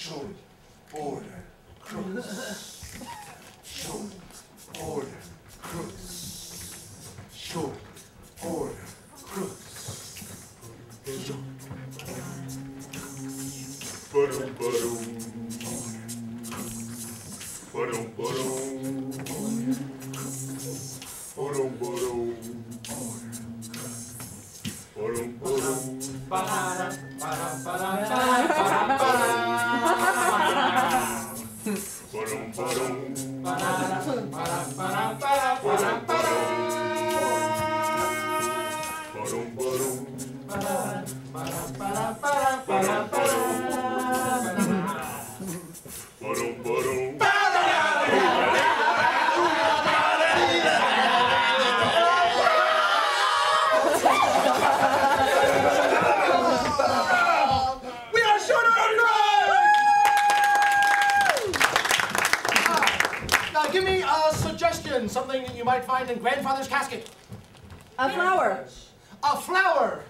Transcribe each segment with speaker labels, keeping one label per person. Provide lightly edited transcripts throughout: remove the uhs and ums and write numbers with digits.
Speaker 1: Should order Crooks. Should order Crooks. Should order Crooks. Ba-dum, ba-dum. Ba-dum, ba-dum. Ba-dum, ba-dum. Ba-dum, ba-dum. Ba-dum,
Speaker 2: Give me a suggestion, something that you might find in grandfather's casket.
Speaker 3: A flower.
Speaker 2: A flower.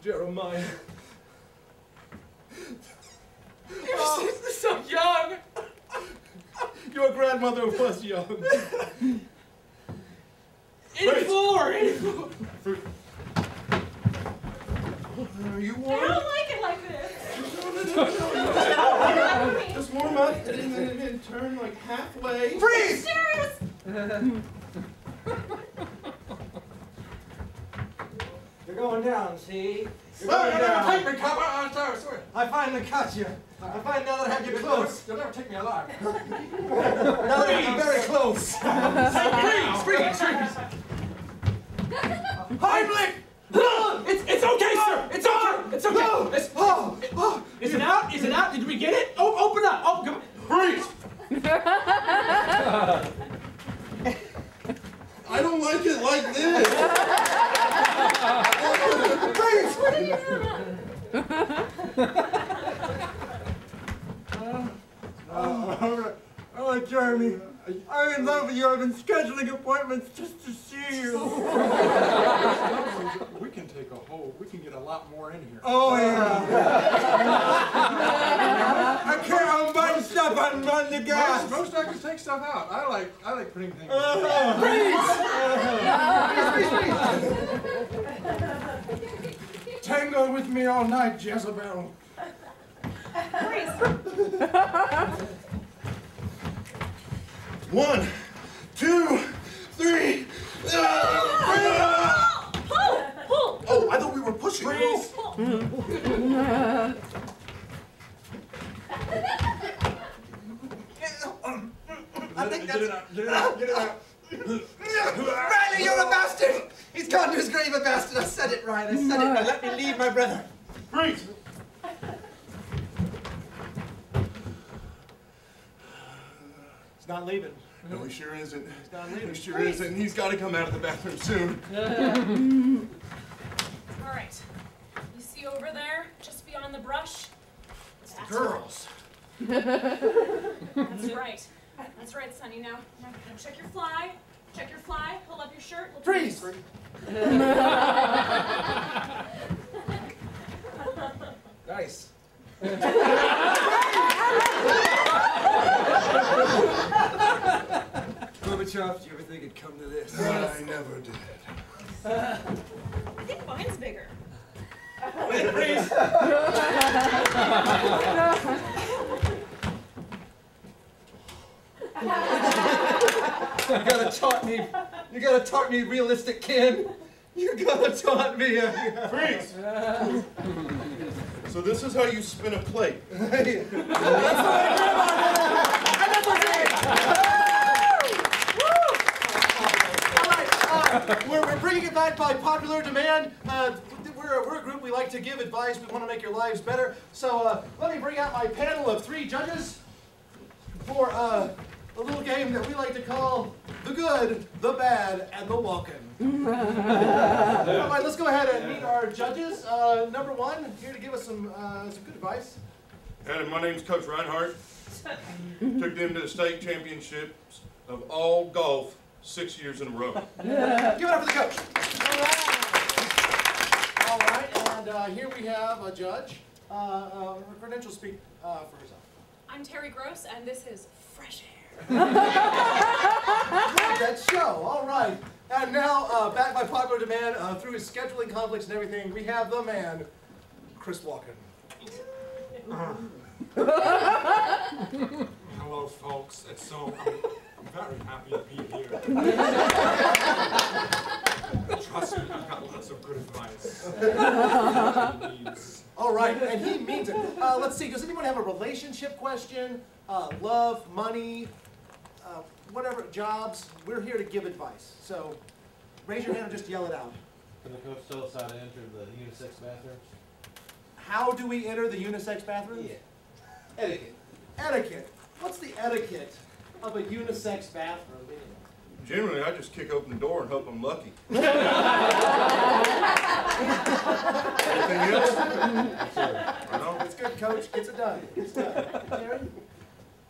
Speaker 4: Jeremiah. You're so young.
Speaker 2: Your grandmother was young.
Speaker 4: 84.
Speaker 1: You
Speaker 5: I
Speaker 1: warm?
Speaker 5: don't like it like this.
Speaker 1: Just warm up and turn like halfway.
Speaker 2: Freeze!
Speaker 5: Serious?
Speaker 6: You're going down, see? You're
Speaker 2: Oh,
Speaker 6: going
Speaker 2: you'll never
Speaker 6: down.
Speaker 2: take me, cop. Sorry.
Speaker 6: I finally caught you. I find now that I have you close.
Speaker 2: You'll never take me alive.
Speaker 6: Now that I'm very close.
Speaker 2: Freeze! Heimlich!
Speaker 4: It's okay, sir. It's okay. It's okay. Is it out? Is it out? Did we get it? Oh, open up. Oh, come on.
Speaker 2: Freeze!
Speaker 1: I don't like it like this.
Speaker 2: Freeze!
Speaker 5: What are you doing?
Speaker 6: All right, Jeremy. I'm in love with you. I've been scheduling appointments just to see you.
Speaker 2: We can take a hold. We can get a lot more in here.
Speaker 6: Oh, yeah. I can't unbutton stuff and run the gas.
Speaker 2: Most actors take stuff out. I like putting things. Freeze! Tango with me all night, Jezebel.
Speaker 5: Freeze.
Speaker 1: 1, 2, 3.
Speaker 5: Pull!
Speaker 1: Oh, I thought we were pushing.
Speaker 2: Freeze!
Speaker 6: I think that's...
Speaker 2: Get it out.
Speaker 6: Riley, you're a bastard! He's gone to his grave, a bastard. I said it right. I said it right. Let me leave my brother.
Speaker 2: Freeze! He's not leaving.
Speaker 1: No, he sure isn't.
Speaker 2: He's not leaving.
Speaker 1: He sure isn't. He's got to come out of the bathroom soon.
Speaker 5: All right. You see over there, just beyond the brush?
Speaker 2: It's the girls.
Speaker 5: That's right. That's right, Sonny. Now check your fly. Check your fly. Pull up your shirt. We'll
Speaker 2: Freeze!
Speaker 4: Nice.
Speaker 6: Gorbachev, do you ever think it'd come to this?
Speaker 1: I never did.
Speaker 5: I think mine's bigger.
Speaker 2: Freeze!
Speaker 6: You gotta taunt me realistic, Ken. You gotta taunt me.
Speaker 1: Freeze! So this is how you spin a plate.
Speaker 2: We're bringing it back by popular demand. We're a group, we like to give advice. We want to make your lives better. So let me bring out my panel of 3 judges for a little game that we like to call the good, the bad, and the Walken. All right, let's go ahead and meet our judges. Number 1, here to give us some good advice.
Speaker 1: And my name's Coach Reinhardt. Took them to the state championships of all golf 6 years in a row.
Speaker 2: Give it up for the coach. All right, and And here we have a judge. Her credentials speak for herself.
Speaker 5: I'm Terry Gross, and this is Fresh Air.
Speaker 2: That show, all right. And now, back by popular demand, through his scheduling conflicts and everything, we have the man, Chris Walken.
Speaker 7: Hello, folks. I'm very happy to be here. Trust me, I've got lots of good advice.
Speaker 2: All right, and he means it. Let's see, does anyone have a relationship question? Love, money, whatever, jobs? We're here to give advice. So raise your hand and just yell it out.
Speaker 8: Can the coach tell us how to enter the unisex bathrooms?
Speaker 2: How do we enter the unisex bathrooms?
Speaker 8: Yeah. Etiquette.
Speaker 2: Etiquette. What's the etiquette of a unisex bathroom?
Speaker 1: Generally, I just kick open the door and hope I'm lucky. Anything else? I know.
Speaker 2: It's good, Coach. Gets it done. Gets it done. Terry?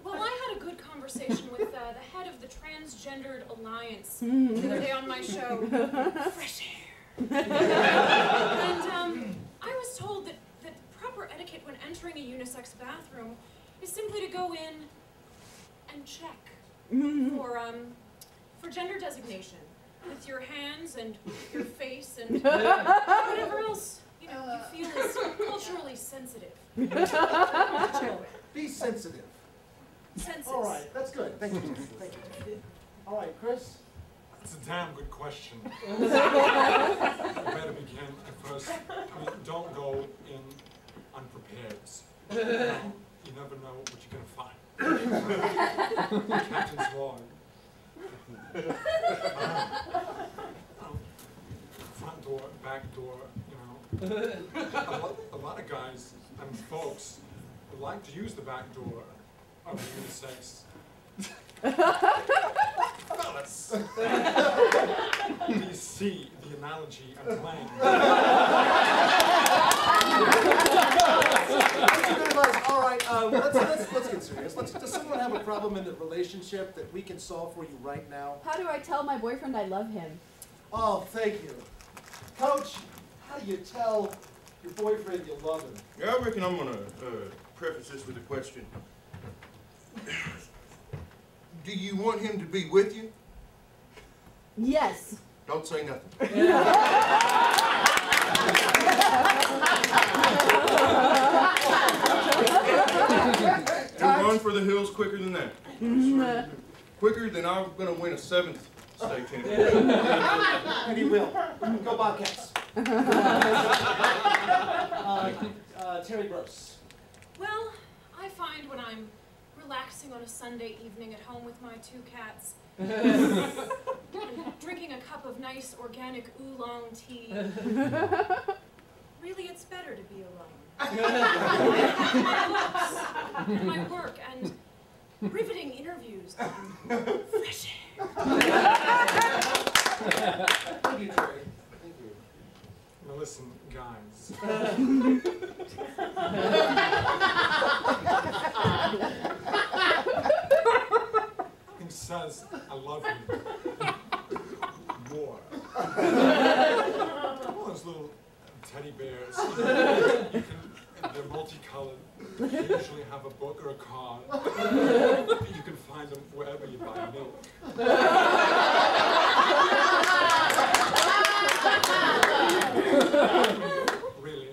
Speaker 5: Well, I had a good conversation with the head of the Transgendered Alliance the other day on my show, Fresh Air. And I was told that proper etiquette when entering a unisex bathroom is simply to go in and check for gender designation with your hands and your face and whatever else you feel is culturally sensitive.
Speaker 2: Be sensitive.
Speaker 5: Senses.
Speaker 2: All right, that's good. Thank you. Thank you. All right, Chris?
Speaker 7: That's a damn good question. I better begin at first. I mean, don't go in unprepared. You never know what you're going to find. Captain's log. Front door, back door, a lot of guys and folks like to use the back door of unisex. Fellas, do you see the analogy I'm playing?
Speaker 2: All right, let's get serious. Does someone have a problem in a relationship that we can solve for you right now?
Speaker 3: How do I tell my boyfriend I love him?
Speaker 2: Oh, thank you. Coach, how do you tell your boyfriend you love him?
Speaker 1: Yeah, I reckon I'm going to preface this with a question. Do you want him to be with you?
Speaker 3: Yes.
Speaker 1: Don't say nothing. He'll run for the hills quicker than that. Quicker than I'm going to win a 7th state championship.
Speaker 2: And he will. Go Bobcats. Terry Gross.
Speaker 5: Well, I find when I'm relaxing on a Sunday evening at home with my 2 cats, and drinking a cup of nice organic oolong tea, really it's better to be alone. My work and riveting interviews on Fresh Air.
Speaker 2: Thank you, Terry. Thank you.
Speaker 7: Now listen, guys. He says, I love you. More. All those little teddy bears. They're multicolored. They usually have a book or a card. You can find them wherever you buy milk. Really,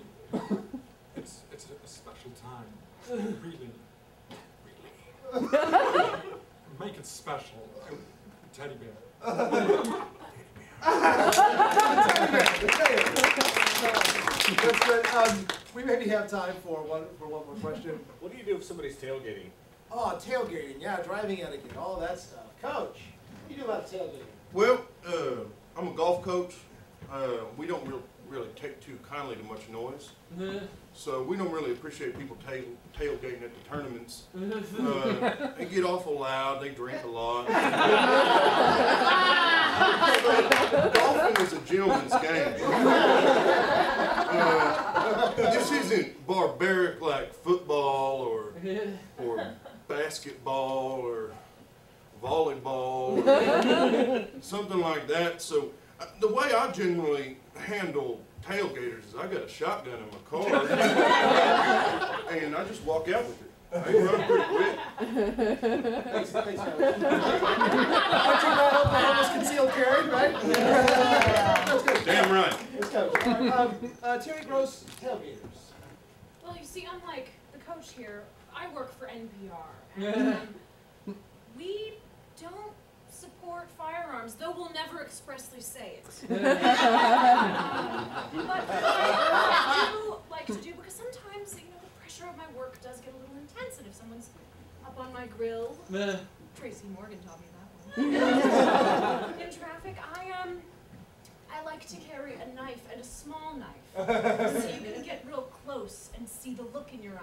Speaker 7: it's a special time. Really. Make it special. Teddy bear.
Speaker 2: That's good. We maybe have time for one more question.
Speaker 8: What do you do if somebody's tailgating?
Speaker 2: Oh, tailgating. Yeah, driving etiquette, all that stuff. Coach, what do you do about tailgating?
Speaker 1: Well, I'm a golf coach. We don't really take too kindly to much noise. So we don't really appreciate people tailgating at the tournaments. They get awful loud, they drink a lot. Golfing is a gentleman's game. This isn't barbaric like football or basketball or volleyball or something like that. So the way I generally handle tailgaters is I got a shotgun in my car, and I just walk out with it. I run pretty quick.
Speaker 2: Thanks, Charlie. Archer battle, almost concealed carry, right? That's good.
Speaker 1: Damn right.
Speaker 2: Let's go. Terry Gross, tailgaters.
Speaker 5: Well, you see, unlike the coach here, I work for NPR, and we don't support firearms, though we'll never expressly say it. But what I do like to do, because sometimes, the pressure of my work does get a little intense, and if someone's up on my grill, Tracy Morgan taught me that one. In traffic, I like to carry a knife, and a small knife, so you can get real close and see the look in their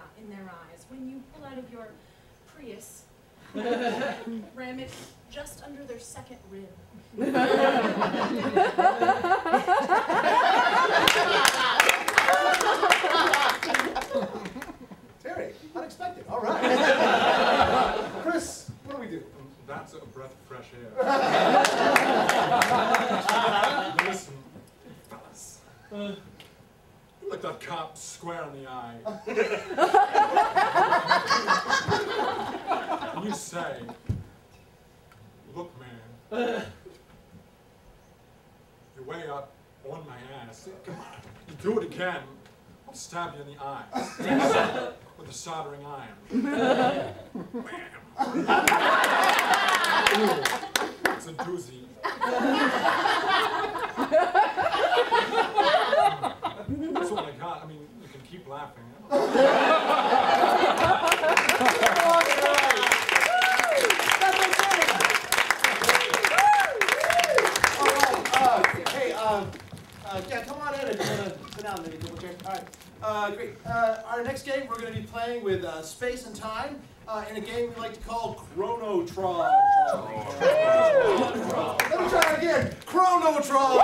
Speaker 5: eyes when you pull out of your Prius, ram it just under their second rib.
Speaker 2: Terry, unexpected. All right. Chris, what do we do?
Speaker 7: That's a breath of fresh air. Listen, fellas. You look that cop square in the eye. And you say, look, man, you're way up on my ass. Come on, you do it again, I'll stab you in the eye. With a soldering iron. It's a doozy. That's all I got. I mean, you can keep laughing.
Speaker 2: Yeah, come on in if you want to sit down. Maybe over here. All right. Great. Our next game, we're going to be playing with space and time in a game we like to call Chrono-tron. Let me try it again. Chrono-tron.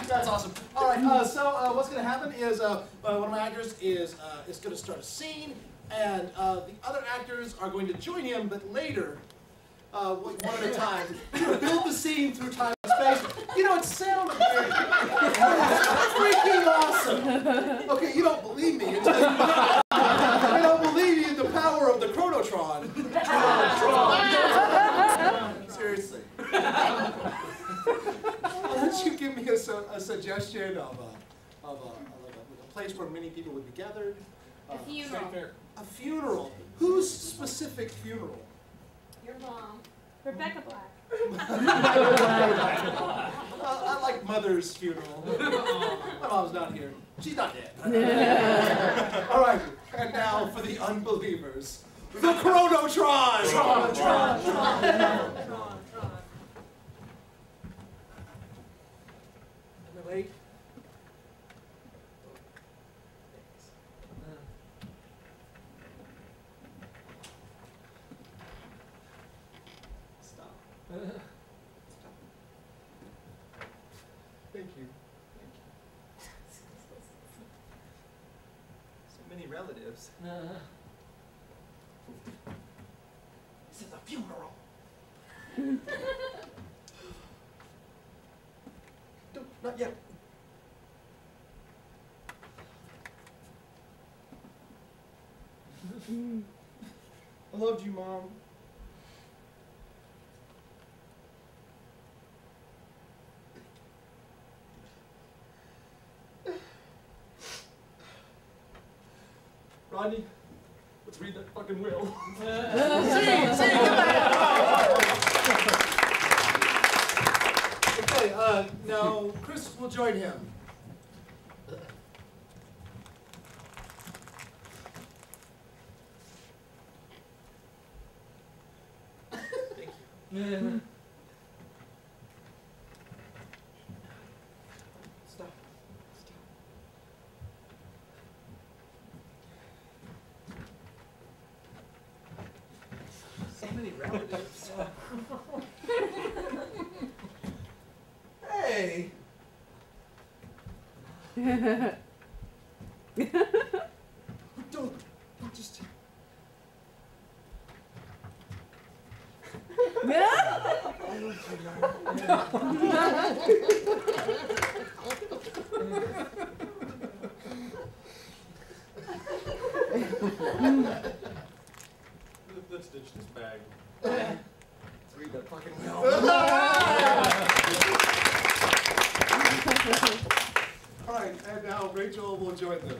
Speaker 2: That's awesome. All right. So what's going to happen is one of my actors is going to start a scene, and the other actors are going to join him, but later. One at a time. Build the scene through time and space. It sounds weird. Freaking awesome. Okay, you don't believe me. I don't believe you in the power of the Chrono-tron. Seriously. Why don't you give me a suggestion of a place where many people would be gathered?
Speaker 5: A funeral.
Speaker 2: A funeral. Whose specific funeral?
Speaker 5: Your mom.
Speaker 3: Rebecca Black.
Speaker 2: I like Mother's funeral. My mom's not here. She's not dead. All right, and now for the unbelievers, the Chrono-tron. Tron. Am I late? Thank you. So many relatives. This is a funeral. No, not yet. I loved you, Mom. Rodney, let's read that fucking will. Okay, now Chris will join him. Thank you. Stop. So many relatives. Hey! Don't just.
Speaker 8: Let's ditch this bag.
Speaker 2: Let's read that fucking wheel. All right, and now Rachel will join them.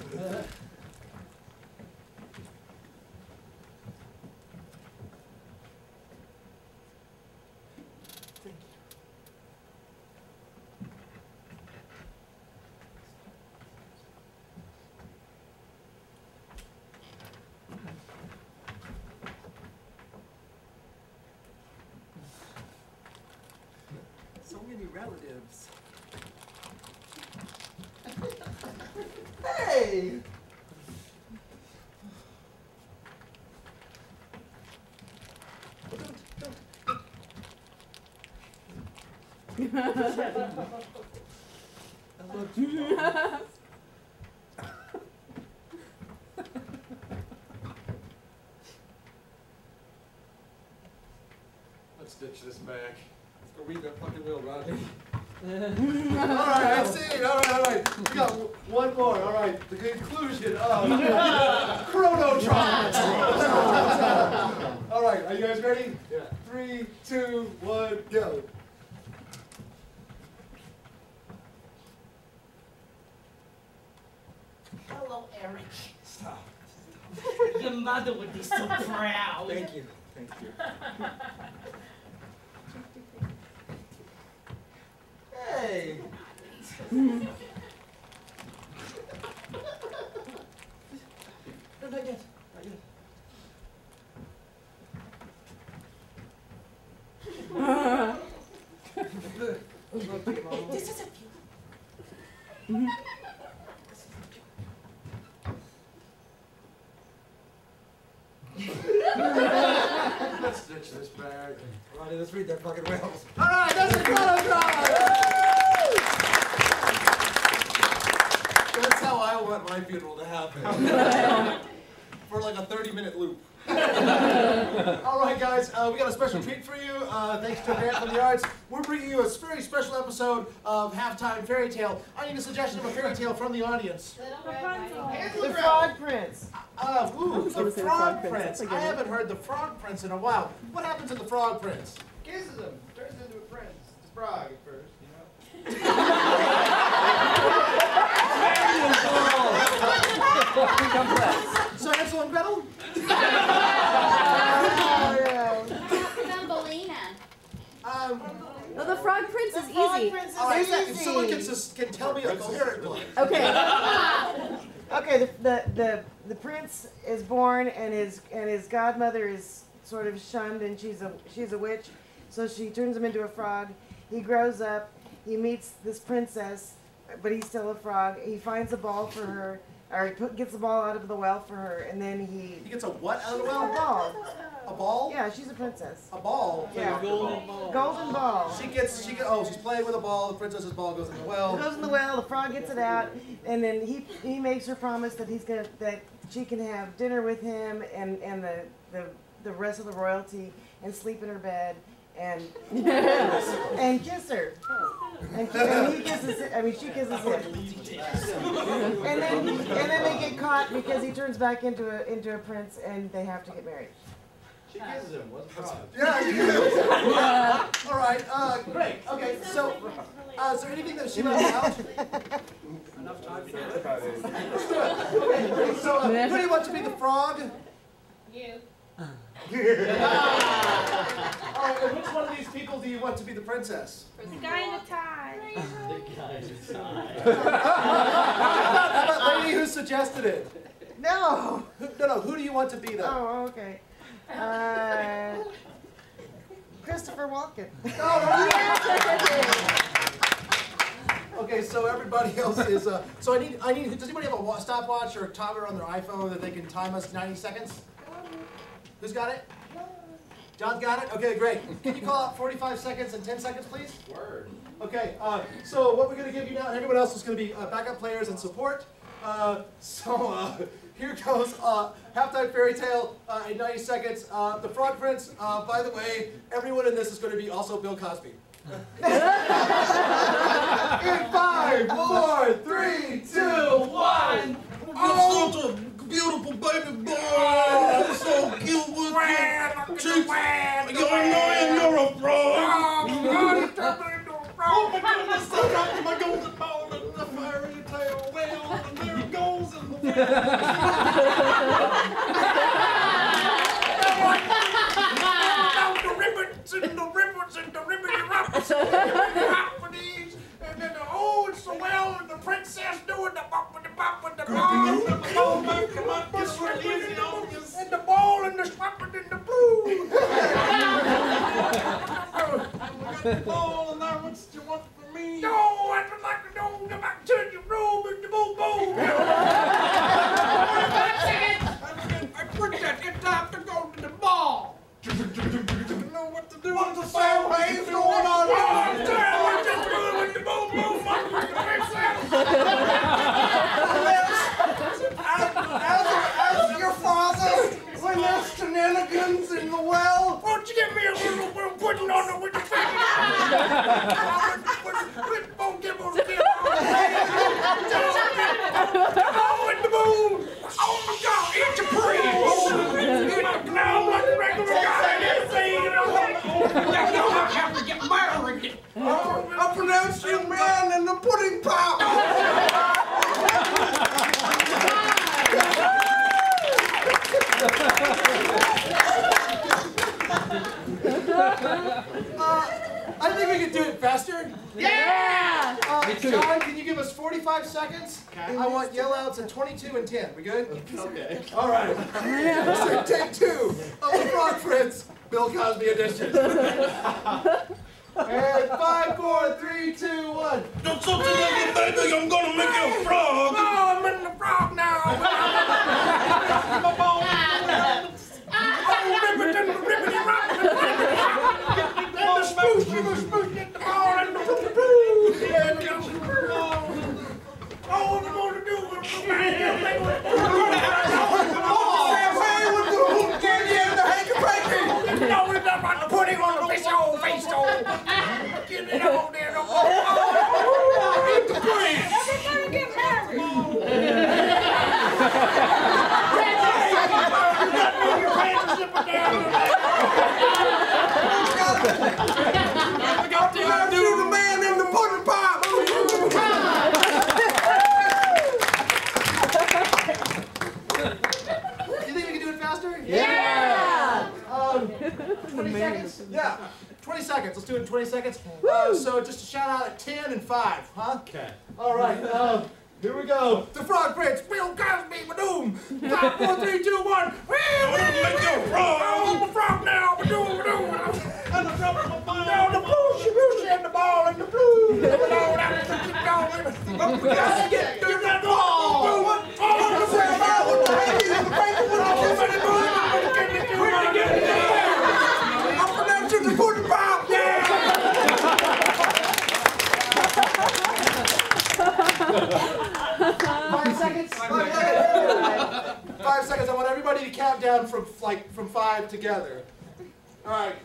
Speaker 2: So many relatives. Hey! I love you. Let's ditch this bag. Let's go read that fucking will, Rodney. Alright, I see. Alright. We got one more. Alright, the conclusion of Chrono-tron. Alright, are you guys ready? Yeah. 3, 2, 1, go.
Speaker 9: Hello, Eric.
Speaker 2: Stop.
Speaker 9: Your mother would be so proud.
Speaker 2: Thank you. Thank you. Hey! No, not yet. Not yet.
Speaker 9: This is a
Speaker 2: Let's ditch this bag. Ronnie, let's read that fucking whales. Alright, that's the Chrono-tron! That's how I want my funeral to happen. For like a 30-minute loop. Alright guys, we got a special treat for you. Thanks to Grant from the Arts. We're bringing you a very special episode of Halftime Fairy Tale. I need a suggestion of a fairy tale from the audience.
Speaker 6: The Frog Prince.
Speaker 2: The Frog Prince. I haven't heard the Frog Prince in a while. What happens in the Frog Prince?
Speaker 8: Kisses him. Turns into a prince. It's a frog at first, you know?
Speaker 2: So Hansel and Gretel?
Speaker 3: Thumbelina. No, the Frog Prince is easy.
Speaker 2: If someone can tell me a coherent one.
Speaker 6: Okay. Okay, the prince is born and his godmother is sort of shunned and she's a witch, so she turns him into a frog. He grows up, he meets this princess, but he's still a frog. He finds a ball for her, or gets the ball out of the well for her, and then he
Speaker 2: gets a what out of the well?
Speaker 6: A ball.
Speaker 2: A ball?
Speaker 6: Yeah, she's a princess.
Speaker 2: A ball?
Speaker 6: Yeah.
Speaker 2: Golden ball.
Speaker 6: Golden ball.
Speaker 2: She's playing with a ball, the princess's ball goes in the well.
Speaker 6: It goes in the well, the frog gets it out, and then he makes her promise that that she can have dinner with him and the rest of the royalty and sleep in her bed and kiss her. And he kisses it. I mean, she kisses him. And then they get caught because he turns back into a prince, and they have to get married.
Speaker 8: She kisses him. What's the problem?
Speaker 2: Yeah, she kisses him. All right. Great. Okay. So, is there anything that she left out? Enough time for that. Let's do it. Okay. So, who do you want to be the frog?
Speaker 5: You.
Speaker 2: And which one of these people do you want to be the princess?
Speaker 9: The guy in the tie.
Speaker 8: The guy in the tie.
Speaker 2: How about the lady who suggested it?
Speaker 6: No.
Speaker 2: No. Who do you want to be though?
Speaker 6: Oh, okay. Christopher Walken.
Speaker 2: Okay, so everybody else is. So I need. Does anybody have a stopwatch or a timer on their iPhone that they can time us 90 seconds? Who's got it? John's got it? Okay, great. Can you call out 45 seconds and 10 seconds, please?
Speaker 8: Word.
Speaker 2: Okay, so what we're going to give you now, and everyone else is going to be backup players and support. here goes halftime fairy tale in 90 seconds. The Frog Prince, by the way, everyone in this is going to be also Bill Cosby. In 5, 4, 3, 2, 1.
Speaker 1: Oh, such a beautiful baby boy. So cute with your cheeks. You're annoying, you're a frog. Oh my goodness, I got my golden ball and the fairy tale. Well, and there it goes in the wind. The ribbons and the ribbons and the ribbon rockets and then the oh, it's so well, and the princess doing the bop with the bop with the ball and the ball man, come on, this one easy on you, and the ball and the swapping and the blue. I got the ball, and now what do you want from me? No, I'd like to know about turn your robe and the boom boom. I put that in time to go to the ball. You know what to do. What's the same wave going on? I'm just doing with the boom boom. As your father, when there's shenanigans in the well, won't you give me a little pudding on it with the finger? Oh, in the moon! Oh my God, eat your praise! Now I'm like a regular guy. Now I have to get married. I pronounce you man in the pudding pop. I think we can do it faster.
Speaker 3: Yeah!
Speaker 2: John, can you give us 45 seconds? Okay. I want yell-outs at 22 and 10. We good?
Speaker 8: Okay.
Speaker 2: All right. So take 2 of the Frog Prince, Bill Cosby edition. And 5, 4, 3, 2, 1.
Speaker 1: Don't talk to me, baby. I'm gonna make you a frog.
Speaker 2: Oh, I'm in the frog now.
Speaker 5: Everybody get married!
Speaker 2: the man in the pudding pop. You think we can do it faster?
Speaker 3: Yeah!
Speaker 2: 20 seconds? Yeah. 20 seconds. Let's do it in 20 seconds. So just a shout out at 10 and 5, huh?
Speaker 8: Okay.
Speaker 2: All right. Here we go. The Frog Prince, Bill Cosby, Badoom. 5, 4, 3, 2, 1.
Speaker 1: Make you a frog.
Speaker 2: I'm a frog now. Badoom, badoom. And the drum of the ball. Now the bluesy, bluesy, and the ball, and the blues. And the ball, and the ball, and the ball. We gotta get to that ball. Oh, the frog ball with the baby and the baby with the baby. We're gonna get it there. I'm pronouncing the pudding pop. Yeah. 5 seconds. 5 seconds. I want everybody to count down from 5 together. All right.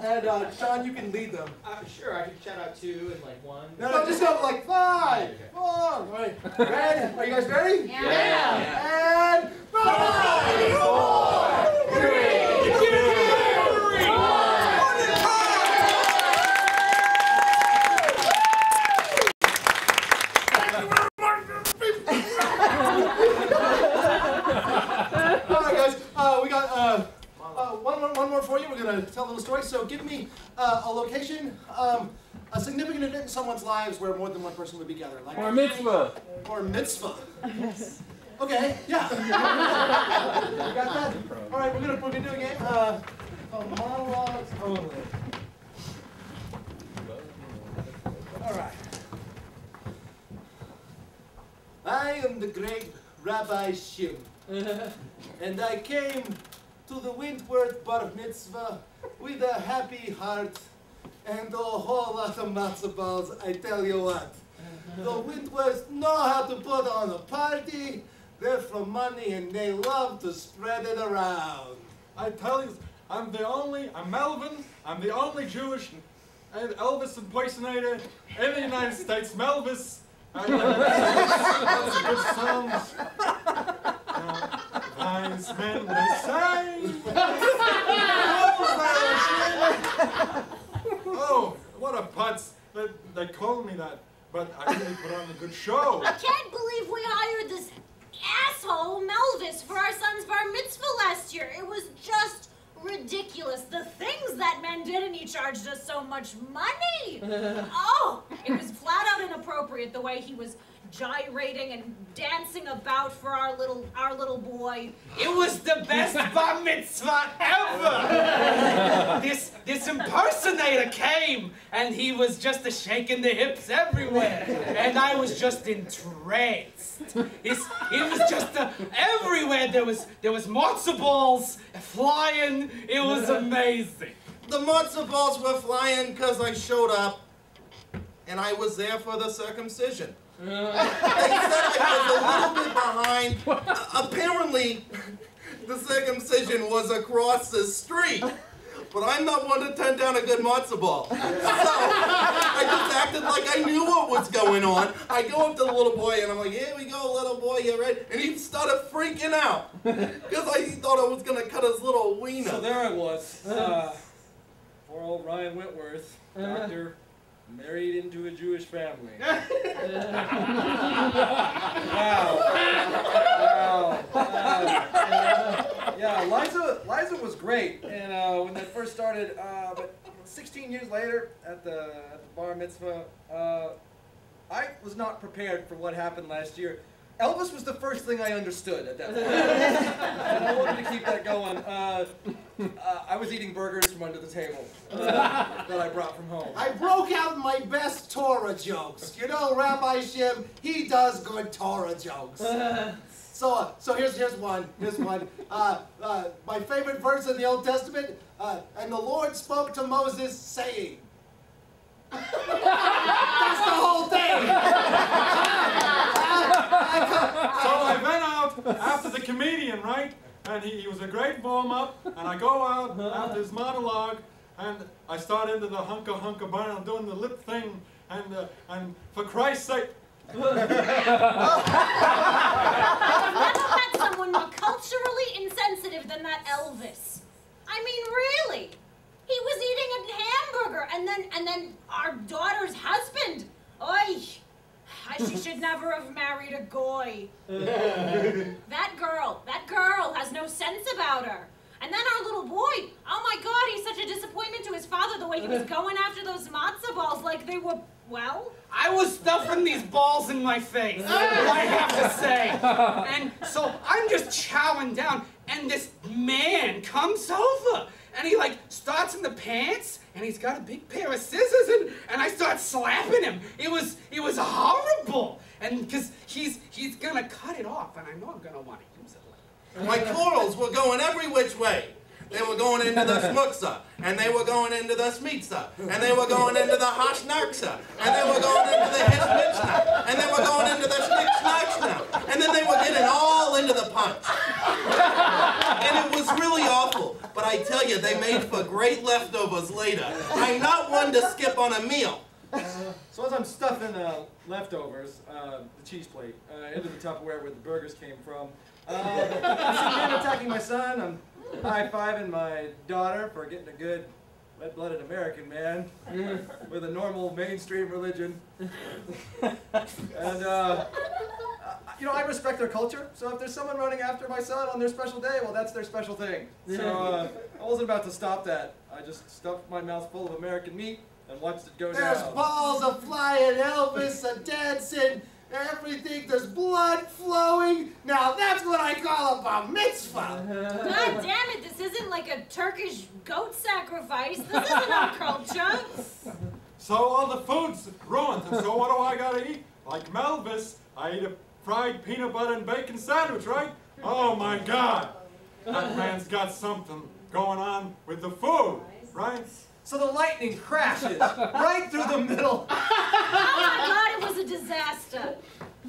Speaker 2: And John, you can lead them.
Speaker 8: Sure, I can shout out 2 and like 1.
Speaker 2: No, just go like 5, 4. All right. Ready? Are you guys ready?
Speaker 3: Yeah.
Speaker 2: And 5, 4, 3, 2, 1. One more for you. We're going to tell a little story. So give me a location, a significant event in someone's lives where more than one person would be together. Like
Speaker 10: or a mitzvah.
Speaker 2: Or a mitzvah. Yes. Okay, yeah. You got that? All right, we're gonna do a game. Monologues only. All right. I am the great Rabbi Shim, and I came to the Wentworth Bar Mitzvah with a happy heart and a whole lot of matzo balls. I tell you what, the Wentworths know how to put on a party. They're for money and they love to spread it around.
Speaker 7: I tell you, I'm Melvin, I'm the only Jewish Elvis impersonator in the United States. Melvis. That's a good song. Wise men, they say. Oh, what a putz. They called me that, but I really put on a good show.
Speaker 5: I can't believe we hired this asshole Melvis for our son's bar mitzvah last year. It was just ridiculous. The things that man did, and he charged us so much money. Oh, it was flat out inappropriate the way he was gyrating and dancing about for our little boy.
Speaker 9: It was the best bar mitzvah ever! This impersonator came, and he was just shaking the hips everywhere, and I was just entranced. It was just everywhere. There was matzo balls flying. It was amazing.
Speaker 1: The matzo balls were flying because I showed up, and I was there for the circumcision. They said I was a little bit behind. Apparently, the circumcision was across the street. But I'm not one to turn down a good matzo ball. So, I just acted like I knew what was going on. I go up to the little boy and I'm like, here we go, little boy, you ready? And he started freaking out. Because he thought I was going to cut his little wiener.
Speaker 10: So there I was. Poor old Ryan Whitworth, doctor, married into a Jewish family. Yeah, Liza was great, and when that first started, but 16 years later at the bar mitzvah, I was not prepared for what happened last year. Elvis was the first thing I understood at that point, and I wanted to keep that going. I was eating burgers from under the table that I brought from home.
Speaker 2: I broke out my best Torah jokes. You know, Rabbi Shim, he does good Torah jokes. So here's one. My favorite verse in the Old Testament, and the Lord spoke to Moses, saying. That's the whole thing.
Speaker 7: So I went out after the comedian, right? And he was a great warm-up, and I go out after his monologue, and I start into the hunka burn. I'm doing the lip thing, and for Christ's sake.
Speaker 5: I've never met someone more culturally insensitive than that Elvis. I mean, really. He was eating a hamburger, and then our daughter's husband. Oy, she should never have married a goy. That girl has no sense about her. And then our little boy, oh my God, he's such a disappointment to his father the way he was going after those matzo balls like they were, well.
Speaker 9: I was stuffing these balls in my face, I have to say. And so I'm just chowing down, and this man comes over, and he like starts in the pants, and he's got a big pair of scissors, and I start slapping him. It was horrible, and because he's gonna cut it off, and I know I'm gonna want to use it later.
Speaker 1: My corals were going every which way. They were going into the smuksa, and they were going into the smitsa, and they were going into the hashnaksa, and they were going into the hishmitchna, and they were going into the schnick-schnackschna, and then they were getting all into the punch. And it was really awful, but I tell you, they made for great leftovers later. I'm not one to skip on a meal.
Speaker 10: So as I'm stuffing leftovers, the cheese plate, into the Tupperware where the burgers came from, I'm attacking my son. I'm high-fiving my daughter for getting a good red-blooded American man with a normal mainstream religion. And, you know, I respect their culture, so if there's someone running after my son on their special day, well, that's their special thing. So I wasn't about to stop that. I just stuffed my mouth full of American meat and watched it go down.
Speaker 2: There's balls a flying, Elvis a dancing, everything. There's blood flowing. Now that's what I call a bar mitzvah.
Speaker 5: God damn it, this isn't like a Turkish goat sacrifice. This isn't our culture.
Speaker 7: So all the food's ruined, and so what do I gotta eat? Like Melvis, I eat a fried peanut butter and bacon sandwich, right? Oh my God, that man's got something going on with the food, right?
Speaker 2: So the lightning crashes right through the middle.
Speaker 5: Oh my God, it was a disaster.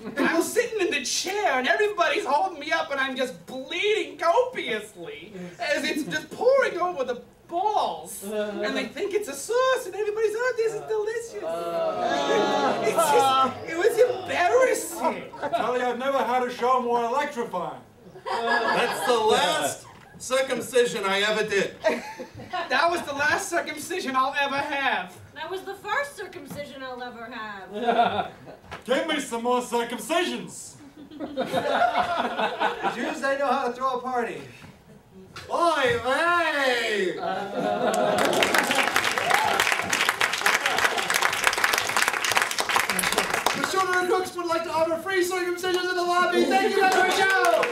Speaker 9: And I'm sitting in the chair, and everybody's holding me up, and I'm just bleeding copiously as it's just pouring over the balls. And they think it's a sauce, and everybody's, oh, this is delicious. It was embarrassing.
Speaker 7: I tell you, I've never had a show more electrifying.
Speaker 2: That's the last circumcision I ever did.
Speaker 9: That was the last circumcision I'll ever have.
Speaker 5: That was the first circumcision I'll ever have.
Speaker 7: Give me some more circumcisions.
Speaker 10: The Jews, they know how to throw a party.
Speaker 2: Oy vey!
Speaker 10: The Children of Crooks would like to offer free circumcisions in the lobby. Thank you, Dr. Joe!